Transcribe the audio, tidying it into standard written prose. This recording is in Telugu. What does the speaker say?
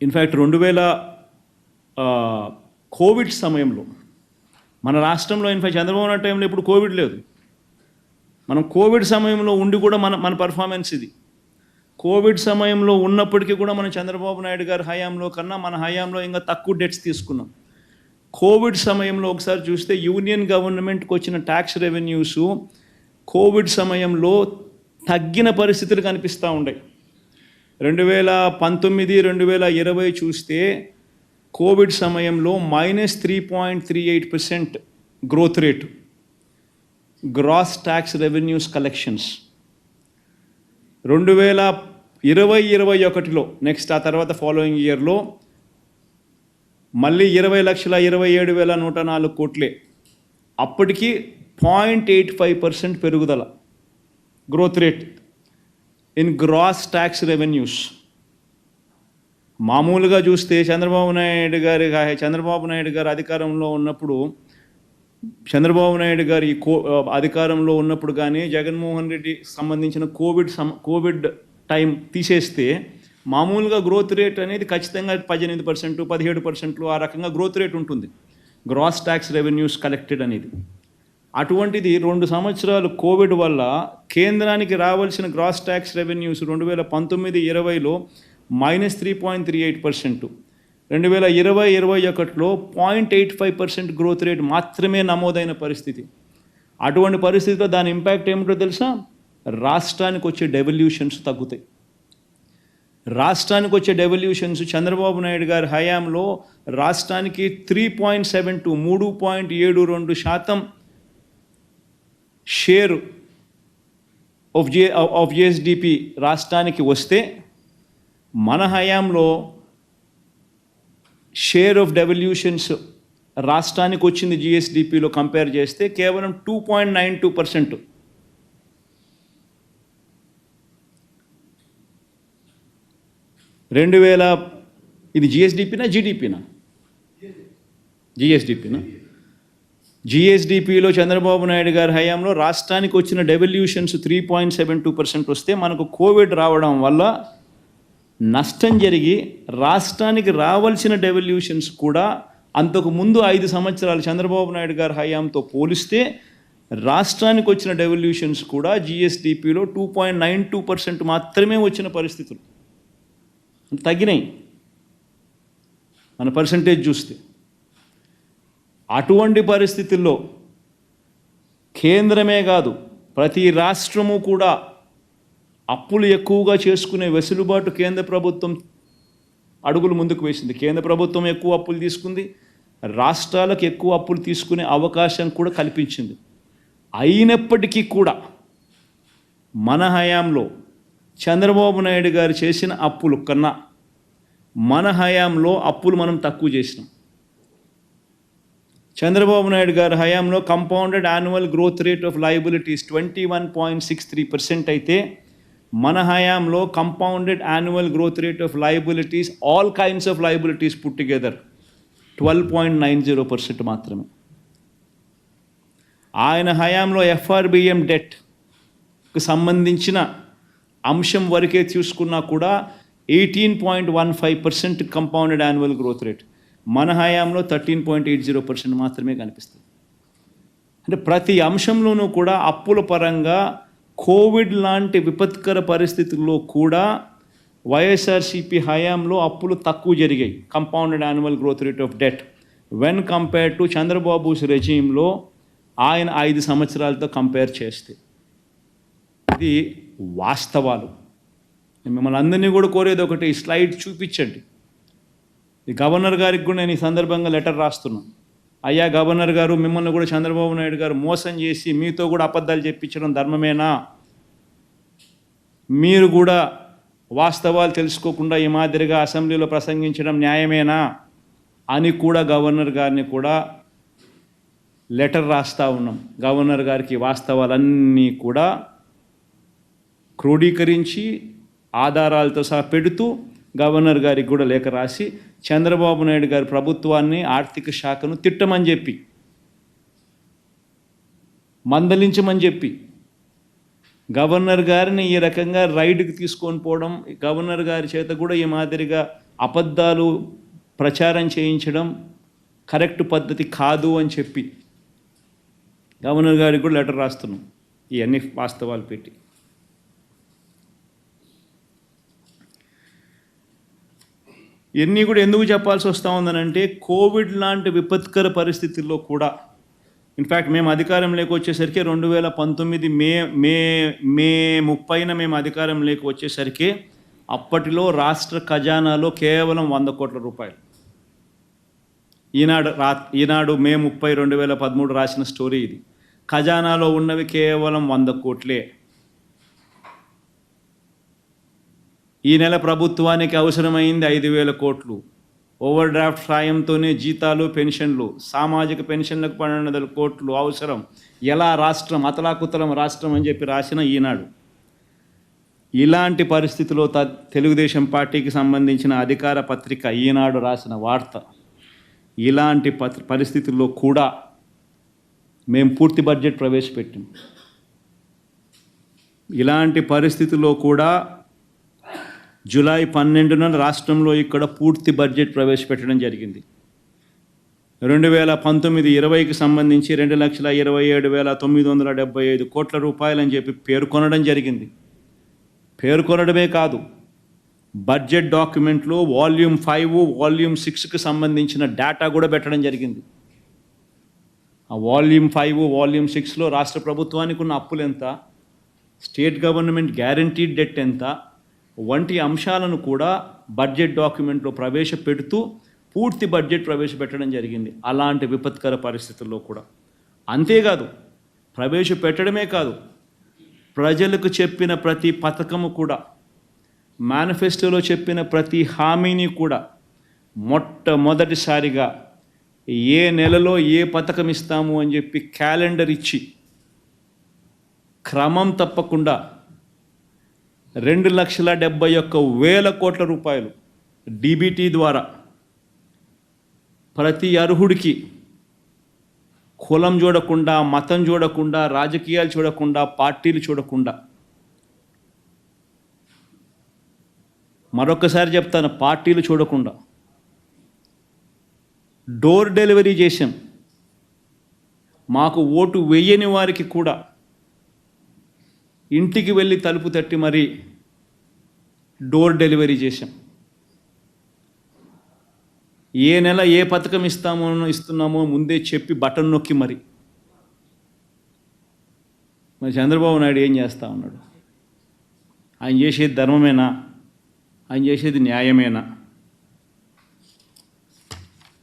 ఇన్ఫ్యాక్ట్ 2000 కోవిడ్ సమయంలో మన రాష్ట్రంలో ఇన్ఫ్యాక్ట్ చంద్రబాబు నాయుడు టైంలో ఇప్పుడు కోవిడ్ లేదు. మనం కోవిడ్ సమయంలో ఉండి కూడా మన పర్ఫార్మెన్స్ ఇది. కోవిడ్ సమయంలో ఉన్నప్పటికీ కూడా మనం చంద్రబాబు నాయుడు గారి హయాంలో కన్నా మన హయాంలో ఇంకా తక్కువ డెట్స్ తీసుకున్నాం. కోవిడ్ సమయంలో ఒకసారి చూస్తే యూనియన్ గవర్నమెంట్కి వచ్చిన ట్యాక్స్ రెవెన్యూస్ కోవిడ్ సమయంలో తగ్గిన పరిస్థితులు కనిపిస్తూ ఉన్నాయి. 2019, 2020 చూస్తే కోవిడ్ సమయంలో -3.38% growth rate gross tax revenues collections. 2020-21లో నెక్స్ట్ ఆ తర్వాత ఫాలోయింగ్ ఇయర్లో మళ్ళీ 20,27,104 కోట్లే. అప్పటికి 0.85% పెరుగుదల growth rate in gross tax revenues. మామూలుగా చూస్తే చంద్రబాబు నాయుడు గారు అధికారంలో ఉన్నప్పుడు అధికారంలో ఉన్నప్పుడు కానీ జగన్మోహన్ రెడ్డి సంబంధించిన కోవిడ్ టైం తీసేస్తే మామూలుగా గ్రోత్ రేట్ అనేది ఖచ్చితంగా 18%, 17% ఆ రకంగా గ్రోత్ రేట్ ఉంటుంది గ్రాస్ ట్యాక్స్ రెవెన్యూస్ కలెక్టెడ్ అనేది. అటువంటిది 2 సంవత్సరాలు కోవిడ్ వల్ల కేంద్రానికి రావాల్సిన గ్రాస్ ట్యాక్స్ రెవెన్యూస్ 2019-20లో -3.38%, 2020-21లో 0.85% గ్రోత్ రేట్ మాత్రమే నమోదైన పరిస్థితి. అటువంటి పరిస్థితిలో దాని ఇంపాక్ట్ ఏమిటో తెలుసా? రాష్ట్రానికి వచ్చే డెవల్యూషన్స్ తగ్గుతాయి. రాష్ట్రానికి వచ్చే డెవల్యూషన్స్ చంద్రబాబు నాయుడు గారి హయాంలో రాష్ట్రానికి 3.72% షేర్ ఆఫ్ జిఎస్డిపి రాష్ట్రానికి వస్తే మన హయాంలో షేర్ ఆఫ్ డెవల్యూషన్స్ రాష్ట్రానికి వచ్చింది జిఎస్డిపిలో కంపేర్ చేస్తే కేవలం 2.92%. ఇది జిఎస్డిపినా జీడిపినా? జిఎస్డిపిలో చంద్రబాబు నాయుడు గారి హయాంలో రాష్ట్రానికి వచ్చిన డెవల్యూషన్స్ 3.72% వస్తే మనకు కోవిడ్ రావడం వల్ల నష్టం జరిగి రాష్ట్రానికి రావాల్సిన డెవల్యూషన్స్ కూడా అంతకు ముందు 5 సంవత్సరాలు చంద్రబాబు నాయుడు గారి హయాంతో పోలిస్తే రాష్ట్రానికి వచ్చిన డెవల్యూషన్స్ కూడా జిఎస్డిపిలో 2.92% మాత్రమే వచ్చిన పరిస్థితులు తగ్గినాయి మన పర్సంటేజ్ చూస్తే. అటువంటి పరిస్థితుల్లో కేంద్రమే కాదు ప్రతి రాష్ట్రము కూడా అప్పులు ఎక్కువగా చేసుకునే వెసులుబాటు కేంద్ర ప్రభుత్వం అడుగులు ముందుకు వేసింది. కేంద్ర ప్రభుత్వం ఎక్కువ అప్పులు తీసుకుంది, రాష్ట్రాలకు ఎక్కువ అప్పులు తీసుకునే అవకాశం కూడా కల్పించింది. అయినప్పటికీ కూడా మన హయాంలో చంద్రబాబు నాయుడు గారు చేసిన అప్పులు కన్నా మన హయాంలో అప్పులు మనం తక్కువ చేసినాం. చంద్రబాబు నాయుడు గారి హయాంలో compounded annual growth rate of liabilities 21.63% అయితే మన హయాంలో compounded annual growth rate of liabilities all kinds of liabilities put together 12.90% మాత్రమే. ఆయన హయాంలో ఎఫ్ఆర్బిఎం డెట్కి సంబంధించిన అంశం వరకే చూసుకున్నా కూడా 18.15% కంపౌండెడ్ యాన్యువల్ గ్రోత్ రేట్. మన హయాంలో 13.80% మాత్రమే కనిపిస్తుంది. అంటే ప్రతి అంశంలోనూ కూడా అప్పుల పరంగా కోవిడ్ లాంటి విపత్కర పరిస్థితుల్లో కూడా వైఎస్ఆర్సీపీ హయాంలో అప్పులు తక్కువ జరిగాయి. Compounded annual growth rate of debt when compare to Chandrababu's రెజీమ్లో ఆయన 5 సంవత్సరాలతో కంపేర్ చేస్తే. ఇది వాస్తవాలు. మిమ్మల్ని అందరినీ కూడా కోరేది ఒకటి, స్లైడ్ చూపించండి. ఈ గవర్నర్ గారికి కూడా నేను ఈ సందర్భంగా లెటర్ రాస్తున్నాను. అయ్యా గవర్నర్ గారు, మిమ్మల్ని కూడా చంద్రబాబు నాయుడు గారు మోసం చేసి మీతో కూడా అబద్ధాలు చెప్పించడం ధర్మమేనా? మీరు కూడా వాస్తవాలు తెలుసుకోకుండా ఈ మాదిరిగా అసెంబ్లీలో ప్రసంగించడం న్యాయమేనా అని కూడా గవర్నర్ గారిని కూడా లెటర్ రాస్తూ ఉన్నాం. గవర్నర్ గారికి వాస్తవాలన్నీ కూడా క్రోడీకరించి ఆధారాలతో సహా పెడుతూ గవర్నర్ గారికి కూడా లేఖ రాసి చంద్రబాబు నాయుడు గారి ప్రభుత్వాన్ని, ఆర్థిక శాఖను తిట్టమని చెప్పి, మందలించమని చెప్పి, గవర్నర్ గారిని ఈ రకంగా రైడ్కి తీసుకొని పోవడం, గవర్నర్ గారి చేత కూడా ఈ మాదిరిగా అబద్ధాలు ప్రచారం చేయించడం కరెక్ట్ పద్ధతి కాదు అని చెప్పి గవర్నర్ గారికి కూడా లెటర్ రాస్తున్నాం ఇవన్నీ వాస్తవాలు పెట్టి. ఇవన్నీ కూడా ఎందుకు చెప్పాల్సి వస్తూ ఉందనంటే కోవిడ్ లాంటి విపత్కర పరిస్థితుల్లో కూడా ఇన్ఫ్యాక్ట్ మేము అధికారంలోకి వచ్చేసరికి 2019 మే 30న మేము అధికారంలోకి వచ్చేసరికి అప్పటిలో రాష్ట్ర ఖజానాలో కేవలం 100 కోట్ల రూపాయలు. ఈనాడు మే 30, 2013 రాసిన స్టోరీ ఇది. ఖజానాలో ఉన్నవి కేవలం 100 కోట్లే. ఈ నెల ప్రభుత్వానికి అవసరమైంది 5,000 కోట్లు. ఓవర్ డ్రాఫ్ట్ సాయంతోనే జీతాలు, పెన్షన్లు, సామాజిక పెన్షన్లకు 1,200 కోట్లు అవసరం. ఎలా రాష్ట్రం అతలాకుతలం రాష్ట్రం అని చెప్పి రాసిన ఈనాడు. ఇలాంటి పరిస్థితిలో తెలుగుదేశం పార్టీకి సంబంధించిన అధికార పత్రిక ఈనాడు రాసిన వార్త. ఇలాంటి పరిస్థితుల్లో కూడా మేము పూర్తి బడ్జెట్ ప్రవేశపెట్టాం. ఇలాంటి పరిస్థితుల్లో కూడా జూలై 12న రాష్ట్రంలో ఇక్కడ పూర్తి బడ్జెట్ ప్రవేశపెట్టడం జరిగింది. 2019-20కి సంబంధించి 2,27,975 కోట్ల రూపాయలని చెప్పి పేర్కొనడం జరిగింది. పేర్కొనడమే కాదు, బడ్జెట్ డాక్యుమెంట్లో వాల్యూమ్ 5, వాల్యూమ్ 6కి సంబంధించిన డేటా కూడా పెట్టడం జరిగింది. ఆ వాల్యూమ్ 5, వాల్యూమ్ 6లో రాష్ట్ర ప్రభుత్వానికి ఉన్న అప్పులు ఎంత, స్టేట్ గవర్నమెంట్ గ్యారంటీడ్ డెట్ ఎంత వంటి అంశాలను కూడా బడ్జెట్ డాక్యుమెంట్లో ప్రవేశపెడుతూ పూర్తి బడ్జెట్ ప్రవేశపెట్టడం జరిగింది. అలాంటి విపత్కర పరిస్థితుల్లో కూడా. అంతేకాదు, ప్రవేశపెట్టడమే కాదు, ప్రజలకు చెప్పిన ప్రతి పథకము కూడా, మేనిఫెస్టోలో చెప్పిన ప్రతి హామీని కూడా మొట్టమొదటిసారిగా ఏ నెలలో ఏ పథకం ఇస్తాము అని చెప్పి క్యాలెండర్ ఇచ్చి క్రమం తప్పకుండా 2,71,000 కోట్ల రూపాయలు డీబీటీ ద్వారా ప్రతి అర్హుడికి కులం చూడకుండా, మతం చూడకుండా, రాజకీయాలు చూడకుండా, పార్టీలు చూడకుండా, మరొకసారి చెప్తాను, పార్టీలు చూడకుండా డోర్ డెలివరీ చేశాం. మాకు ఓటు వేయని వారికి కూడా ఇంటికి వెళ్ళి తలుపు తట్టి మరీ డోర్ డెలివరీ చేశాం. ఏ నెల ఏ పథకం ఇస్తున్నామో ముందే చెప్పి బటన్ నొక్కి మరి చంద్రబాబు నాయుడు ఏం చేస్తూ ఉన్నాడు? ఆయన చేసేది ధర్మమేనా? ఆయన చేసేది న్యాయమేనా?